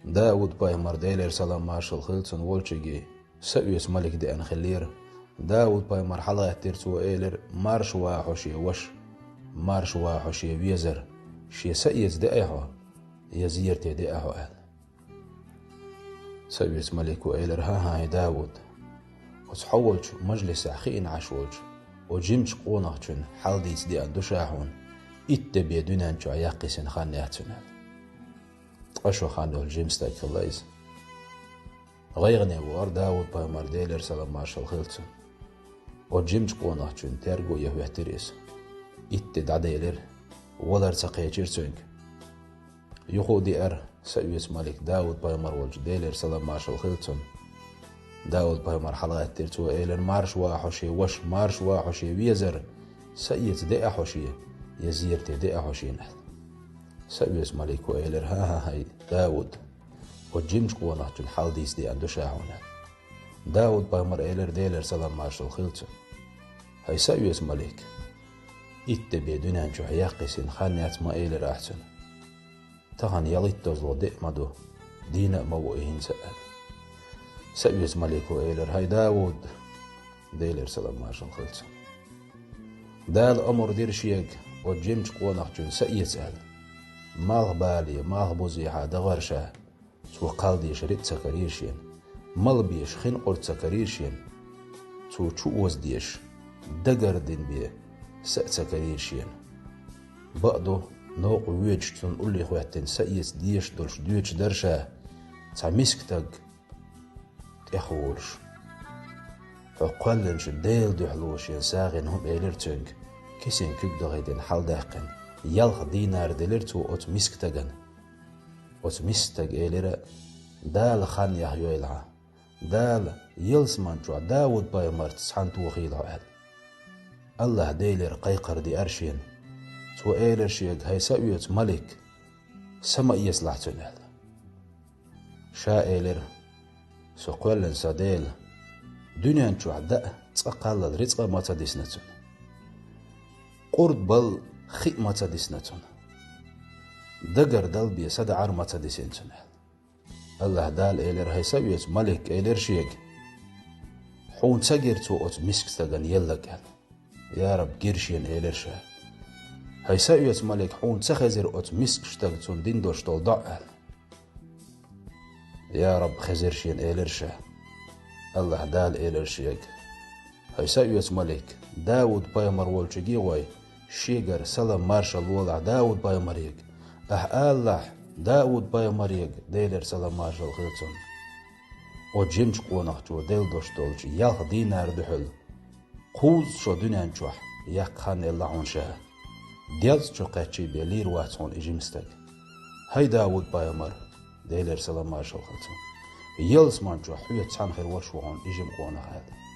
داود بايمر ديلر سلام مارشال خلصن وولشجي سأيس ملك دي أنخلير داود بايمر حلقة تيرتو إيلر مارش واحوشي وش مارش واحوشي ويزر شي سأيس دي أيهو يزيرتي دي أيهو أهل سأيس ملك وإيلر هاي داود وتحولش مجلس أخين عشولش وجمش قونغشن حالديس دي أندوشاحون إتبي دونانشو عياقسن خان يحتنال أشو خانو الجيمس تاك خلايز غيغني وار داود بايمر ديلر سلام مارشال خلصن وجمش قونغشن ترغو يهو يحتريس إتد عديلر ولر سقيتشير سونك يخو دي سأيس ملك داود بايمر والج ديلر سلام مارشال خلصن داود بايمر حلقات تيرتو إيلر مارش واحوشي وش مارش واحوشي ويزر سأيت دي أحوشي يزيرتي دي أحوشي نحل سأيس ملك وإيلر هاي داود وجيمش قوانه الحال ديس دي أندو شاهونا داود بايمر إيلر ديلر سلام مارشال خلصن هاي سأيس ملك إتبي دونانشو حياقسين خانيات ما إيلر أحسن تغن يليت تزلو دي مدو دينا موئهين سأل سأيس ملك وإيلر هاي داود ديلر سلام مارشال خلصن دال أمر دير شيك وجيمش قوانه سأيس أهل مال بالي مال بوزيحة دغرشة تو قلدي شريط سكريشين مال بيش خين قرد سكريشين تو چووز ديش دقردين بيه سأت سكريشين بقدو نوق ويج تون قولي خواتين سأيس ديش دولش ديوش درشة تا مسكتك تأخولش فقلنش ديل دحلوش ينساغن هم إيلرتنك كسين كيب دغيدين حال داقن يالخ دينار دلرتو أوت مسكتغن أوت مستغ إيلرا دال خان يحيو إلها دال يلسمان جو داود بايمر تسحانتو خيلها أهل الله ديلر قيقر دي أرشين تو إيلر شيك هاي سأيوت ملك سما يسلحتن أهل شا إيلر سقوالن ساديل دنيان جو عداء تقال رزق ما تدسنتن قرد بل خي ما تدسنتون دقر دل بي سد عار ما تدسنتون الله دال إيلر هاي سويت ملك إيلر شيك حون تقرتو أوت مسك تغن يلقال يا رب قرشين إيلر شا هاي سويت ملك حون تخزر أوت مسك شتغتون دين دوش طول ضعال يا رب خزرشين إيلر شا الله دال إيلر شيك هاي سويت ملك داود بايمر والشجي واي شيغر سلام مارشال وولع داود بايمريق الله داود بايمريق ديلر سلام مارشال خلصن وجيمش قونخجو ديل دوش دولج يالخ دينار دحل قوز شو دنيان جوح ياق خان اللعون شاه ديالز جو قاتشي بيلير واتون إجيمستك هاي داود بايمر ديلر سلام مارشال خلصن يلس مان جوح حيو تسان خير وشوعون إجيم قونخ هذا